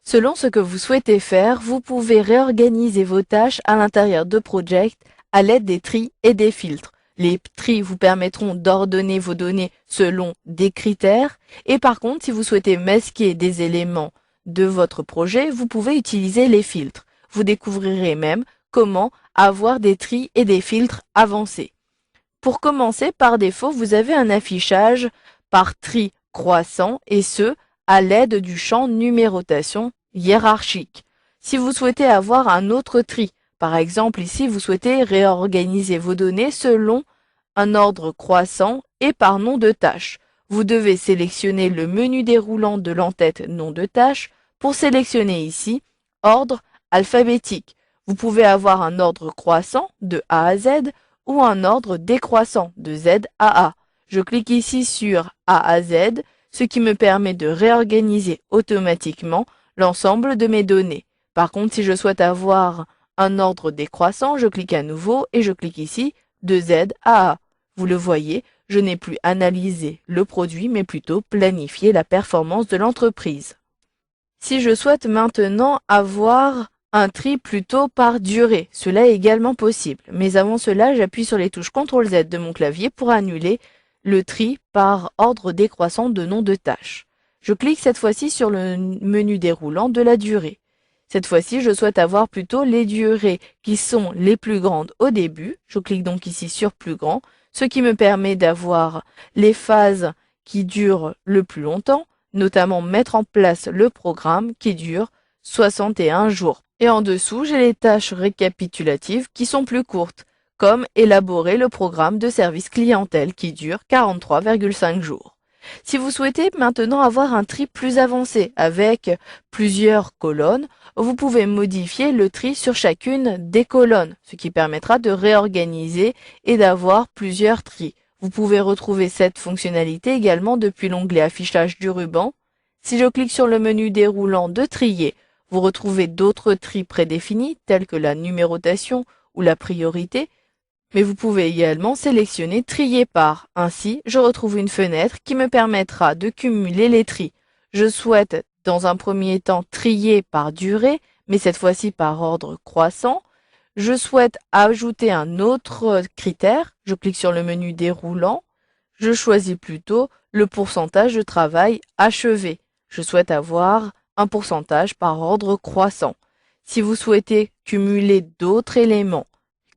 Selon ce que vous souhaitez faire, vous pouvez réorganiser vos tâches à l'intérieur de Project à l'aide des tris et des filtres. Les tris vous permettront d'ordonner vos données selon des critères et par contre, si vous souhaitez masquer des éléments de votre projet, vous pouvez utiliser les filtres. Vous découvrirez même comment avoir des tris et des filtres avancés. Pour commencer, par défaut, vous avez un affichage par tri croissant et ce, à l'aide du champ numérotation hiérarchique. Si vous souhaitez avoir un autre tri, par exemple ici vous souhaitez réorganiser vos données selon un ordre croissant et par nom de tâche, vous devez sélectionner le menu déroulant de l'entête nom de tâche pour sélectionner ici ordre alphabétique. Vous pouvez avoir un ordre croissant de A à Z ou un ordre décroissant de Z à A. Je clique ici sur A à Z, ce qui me permet de réorganiser automatiquement l'ensemble de mes données. Par contre, si je souhaite avoir un ordre décroissant, je clique à nouveau et je clique ici de Z à A. Vous le voyez, je n'ai plus analysé le produit, mais plutôt planifié la performance de l'entreprise. Si je souhaite maintenant avoir un tri plutôt par durée, cela est également possible. Mais avant cela, j'appuie sur les touches CTRL Z de mon clavier pour annuler le tri par ordre décroissant de nom de tâche. Je clique cette fois-ci sur le menu déroulant de la durée. Cette fois-ci, je souhaite avoir plutôt les durées qui sont les plus grandes au début. Je clique donc ici sur plus grand, ce qui me permet d'avoir les phases qui durent le plus longtemps, notamment mettre en place le programme qui dure 61 jours. Et en dessous, j'ai les tâches récapitulatives qui sont plus courtes, comme élaborer le programme de service clientèle qui dure 43,5 jours. Si vous souhaitez maintenant avoir un tri plus avancé avec plusieurs colonnes, vous pouvez modifier le tri sur chacune des colonnes, ce qui permettra de réorganiser et d'avoir plusieurs tris. Vous pouvez retrouver cette fonctionnalité également depuis l'onglet affichage du ruban. Si je clique sur le menu déroulant de trier, vous retrouvez d'autres tris prédéfinis tels que la numérotation ou la priorité, mais vous pouvez également sélectionner trier par. Ainsi, je retrouve une fenêtre qui me permettra de cumuler les tris. Je souhaite dans un premier temps trier par durée, mais cette fois-ci par ordre croissant. Je souhaite ajouter un autre critère. Je clique sur le menu déroulant. Je choisis plutôt le pourcentage de travail achevé. Je souhaite avoir un pourcentage par ordre croissant. Si vous souhaitez cumuler d'autres éléments,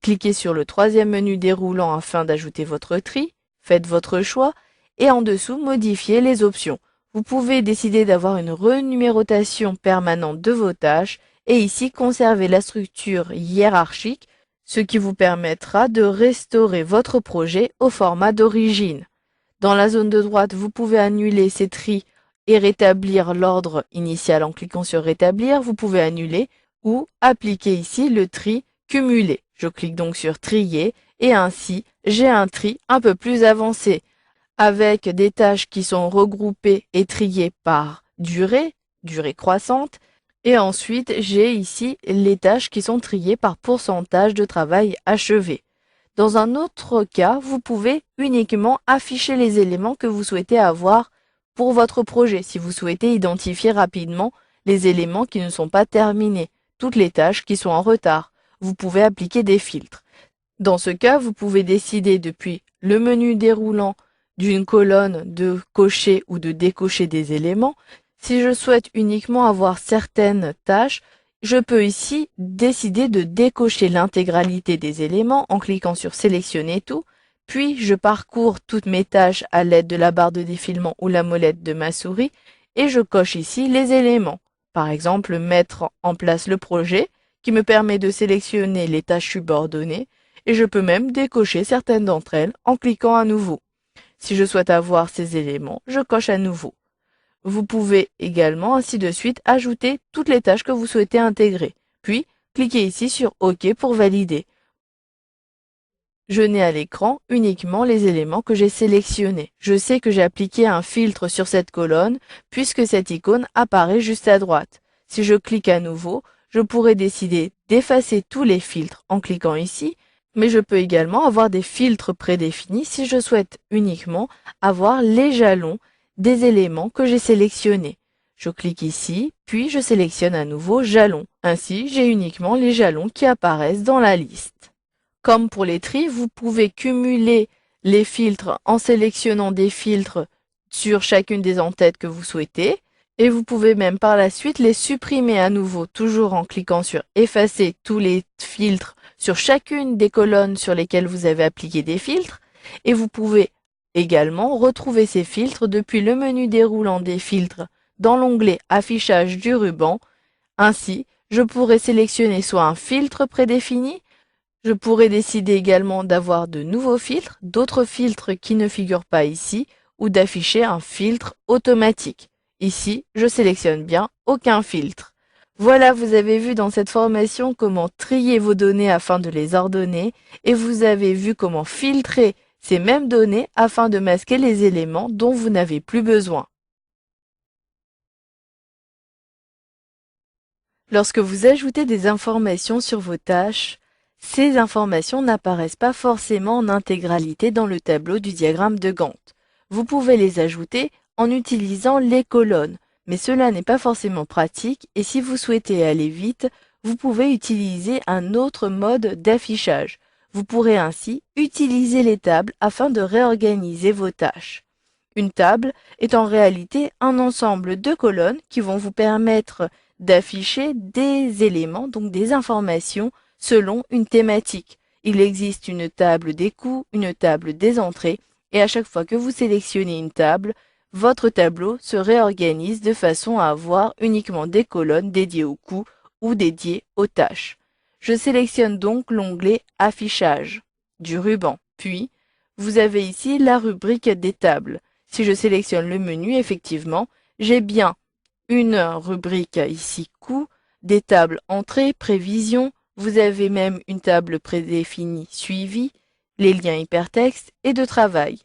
cliquez sur le troisième menu déroulant afin d'ajouter votre tri, faites votre choix et en dessous modifiez les options. Vous pouvez décider d'avoir une renumérotation permanente de vos tâches et ici conserver la structure hiérarchique, ce qui vous permettra de restaurer votre projet au format d'origine. Dans la zone de droite, vous pouvez annuler ces tris et rétablir l'ordre initial en cliquant sur rétablir. Vous pouvez annuler ou appliquer ici le tri cumulé. Je clique donc sur trier et ainsi j'ai un tri un peu plus avancé avec des tâches qui sont regroupées et triées par durée, durée croissante. Et ensuite, j'ai ici les tâches qui sont triées par pourcentage de travail achevé. Dans un autre cas, vous pouvez uniquement afficher les éléments que vous souhaitez avoir pour votre projet, si vous souhaitez identifier rapidement les éléments qui ne sont pas terminés, toutes les tâches qui sont en retard. Vous pouvez appliquer des filtres. Dans ce cas, vous pouvez décider depuis le menu déroulant d'une colonne de cocher ou de décocher des éléments. Si je souhaite uniquement avoir certaines tâches, je peux ici décider de décocher l'intégralité des éléments en cliquant sur sélectionner tout, puis je parcours toutes mes tâches à l'aide de la barre de défilement ou la molette de ma souris et je coche ici les éléments. Par exemple, mettre en place le projet qui me permet de sélectionner les tâches subordonnées et je peux même décocher certaines d'entre elles en cliquant à nouveau. Si je souhaite avoir ces éléments, je coche à nouveau. Vous pouvez également, ainsi de suite, ajouter toutes les tâches que vous souhaitez intégrer. Puis, cliquez ici sur OK pour valider. Je n'ai à l'écran uniquement les éléments que j'ai sélectionnés. Je sais que j'ai appliqué un filtre sur cette colonne puisque cette icône apparaît juste à droite. Si je clique à nouveau, je pourrais décider d'effacer tous les filtres en cliquant ici, mais je peux également avoir des filtres prédéfinis si je souhaite uniquement avoir les jalons des éléments que j'ai sélectionnés. Je clique ici, puis je sélectionne à nouveau jalons. Ainsi, j'ai uniquement les jalons qui apparaissent dans la liste. Comme pour les tris, vous pouvez cumuler les filtres en sélectionnant des filtres sur chacune des entêtes que vous souhaitez. Et vous pouvez même par la suite les supprimer à nouveau, toujours en cliquant sur effacer tous les filtres sur chacune des colonnes sur lesquelles vous avez appliqué des filtres. Et vous pouvez également retrouver ces filtres depuis le menu déroulant des filtres dans l'onglet affichage du ruban. Ainsi, je pourrais sélectionner soit un filtre prédéfini, je pourrais décider également d'avoir de nouveaux filtres, d'autres filtres qui ne figurent pas ici, ou d'afficher un filtre automatique. Ici, je sélectionne bien aucun filtre. Voilà, vous avez vu dans cette formation comment trier vos données afin de les ordonner, et vous avez vu comment filtrer ces mêmes données afin de masquer les éléments dont vous n'avez plus besoin. Lorsque vous ajoutez des informations sur vos tâches, ces informations n'apparaissent pas forcément en intégralité dans le tableau du diagramme de Gantt. Vous pouvez les ajouter en utilisant les colonnes, mais cela n'est pas forcément pratique et si vous souhaitez aller vite, vous pouvez utiliser un autre mode d'affichage. Vous pourrez ainsi utiliser les tables afin de réorganiser vos tâches. Une table est en réalité un ensemble de colonnes qui vont vous permettre d'afficher des éléments, donc des informations, selon une thématique. Il existe une table des coûts, une table des entrées, et à chaque fois que vous sélectionnez une table, votre tableau se réorganise de façon à avoir uniquement des colonnes dédiées aux coûts ou dédiées aux tâches. Je sélectionne donc l'onglet Affichage du ruban, puis vous avez ici la rubrique des tables. Si je sélectionne le menu, effectivement, j'ai bien une rubrique ici coûts, des tables entrée, prévision, vous avez même une table prédéfinie suivi, les liens hypertextes et de travail.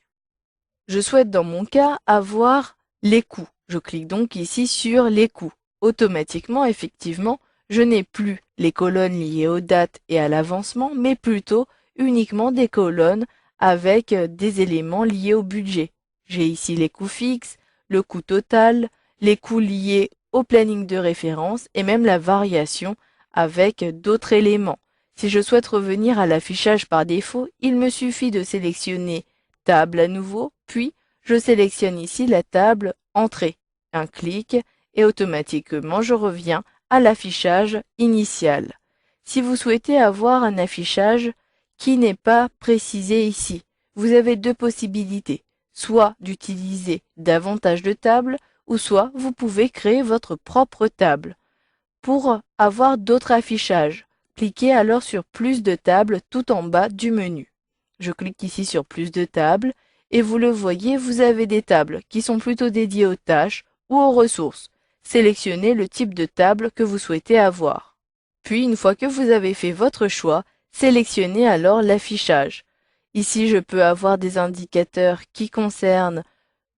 Je souhaite dans mon cas avoir les coûts. Je clique donc ici sur les coûts. Automatiquement, effectivement, je n'ai plus les colonnes liées aux dates et à l'avancement, mais plutôt uniquement des colonnes avec des éléments liés au budget. J'ai ici les coûts fixes, le coût total, les coûts liés au planning de référence et même la variation avec d'autres éléments. Si je souhaite revenir à l'affichage par défaut, il me suffit de sélectionner Table à nouveau, puis je sélectionne ici la table Entrée. Un clic et automatiquement je reviens à l'affichage initial. Si vous souhaitez avoir un affichage qui n'est pas précisé ici, vous avez deux possibilités, soit d'utiliser davantage de tables, ou soit vous pouvez créer votre propre table. Pour avoir d'autres affichages, cliquez alors sur plus de tables tout en bas du menu. Je clique ici sur plus de tables et vous le voyez, vous avez des tables qui sont plutôt dédiées aux tâches ou aux ressources. Sélectionnez le type de table que vous souhaitez avoir. Puis, une fois que vous avez fait votre choix, sélectionnez alors l'affichage. Ici, je peux avoir des indicateurs qui concernent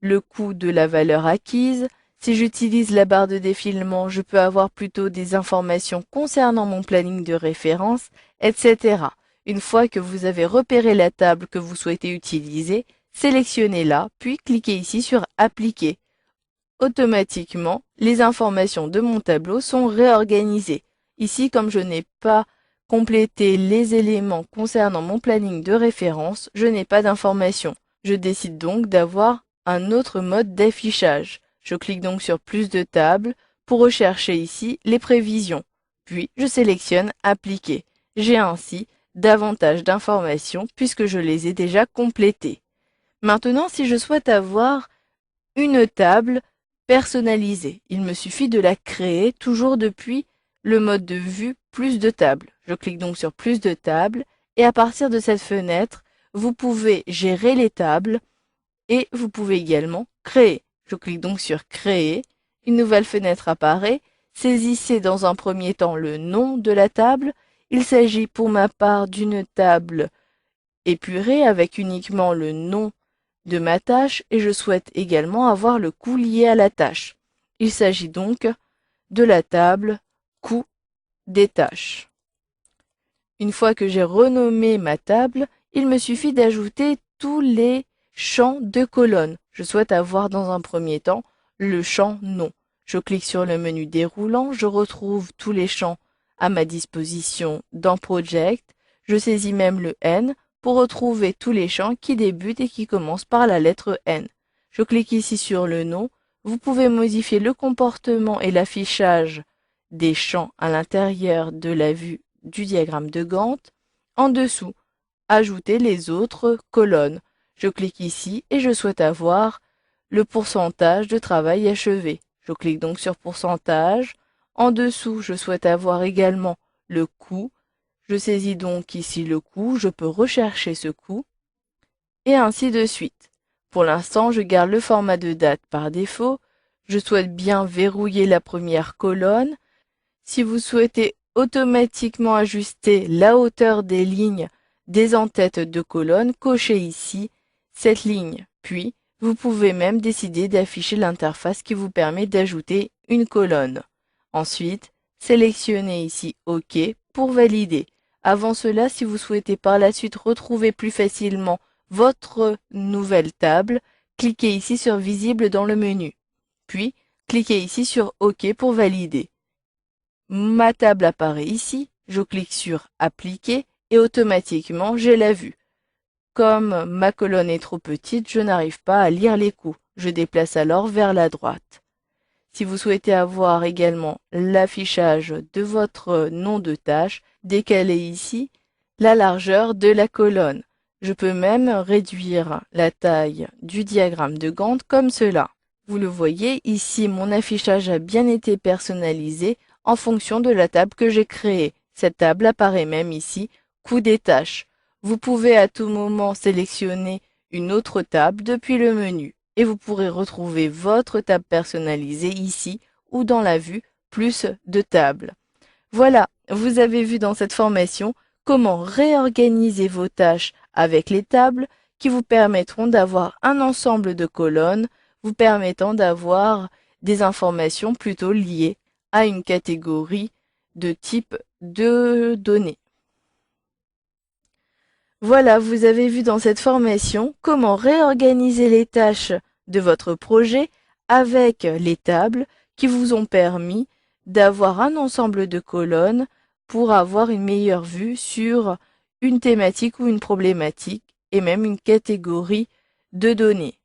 le coût de la valeur acquise. Si j'utilise la barre de défilement, je peux avoir plutôt des informations concernant mon planning de référence, etc. Une fois que vous avez repéré la table que vous souhaitez utiliser, sélectionnez-la, puis cliquez ici sur Appliquer. Automatiquement, les informations de mon tableau sont réorganisées. Ici, comme je n'ai pas complété les éléments concernant mon planning de référence, je n'ai pas d'informations. Je décide donc d'avoir un autre mode d'affichage. Je clique donc sur plus de tables pour rechercher ici les prévisions. Puis je sélectionne Appliquer. J'ai ainsi davantage d'informations puisque je les ai déjà complétées. Maintenant, si je souhaite avoir une table personnalisée, il me suffit de la créer toujours depuis le mode de vue plus de tables. Je clique donc sur plus de tables et à partir de cette fenêtre, vous pouvez gérer les tables et vous pouvez également créer. Je clique donc sur Créer. Une nouvelle fenêtre apparaît. Saisissez dans un premier temps le nom de la table. Il s'agit pour ma part d'une table épurée avec uniquement le nom de ma tâche et je souhaite également avoir le coût lié à la tâche. Il s'agit donc de la table Coût des tâches. Une fois que j'ai renommé ma table, il me suffit d'ajouter tous les champs de colonnes. Je souhaite avoir dans un premier temps le champ nom. Je clique sur le menu déroulant, je retrouve tous les champs à ma disposition dans Project. Je saisis même le N pour retrouver tous les champs qui débutent et qui commencent par la lettre N. Je clique ici sur le nom. Vous pouvez modifier le comportement et l'affichage des champs à l'intérieur de la vue du diagramme de Gantt. En dessous, ajouter les autres colonnes. Je clique ici et je souhaite avoir le pourcentage de travail achevé. Je clique donc sur pourcentage. En dessous, je souhaite avoir également le coût. Je saisis donc ici le coût, je peux rechercher ce coût, et ainsi de suite. Pour l'instant, je garde le format de date par défaut. Je souhaite bien verrouiller la première colonne. Si vous souhaitez automatiquement ajuster la hauteur des lignes des en-têtes de colonne, cochez ici cette ligne. Puis, vous pouvez même décider d'afficher l'interface qui vous permet d'ajouter une colonne. Ensuite, sélectionnez ici OK pour valider. Avant cela, si vous souhaitez par la suite retrouver plus facilement votre nouvelle table, cliquez ici sur Visible dans le menu. Puis, cliquez ici sur OK pour valider. Ma table apparaît ici, je clique sur Appliquer et automatiquement j'ai la vue. Comme ma colonne est trop petite, je n'arrive pas à lire les coûts. Je déplace alors vers la droite. Si vous souhaitez avoir également l'affichage de votre nom de tâche, décalez ici la largeur de la colonne. Je peux même réduire la taille du diagramme de Gantt comme cela. Vous le voyez, ici mon affichage a bien été personnalisé en fonction de la table que j'ai créée. Cette table apparaît même ici, coût des tâches. Vous pouvez à tout moment sélectionner une autre table depuis le menu et vous pourrez retrouver votre table personnalisée ici ou dans la vue plus de tables. Voilà, vous avez vu dans cette formation comment réorganiser vos tâches avec les tables qui vous permettront d'avoir un ensemble de colonnes vous permettant d'avoir des informations plutôt liées à une catégorie de type de données. Voilà, vous avez vu dans cette formation comment réorganiser les tâches de votre projet avec les tables qui vous ont permis d'avoir un ensemble de colonnes pour avoir une meilleure vue sur une thématique ou une problématique et même une catégorie de données.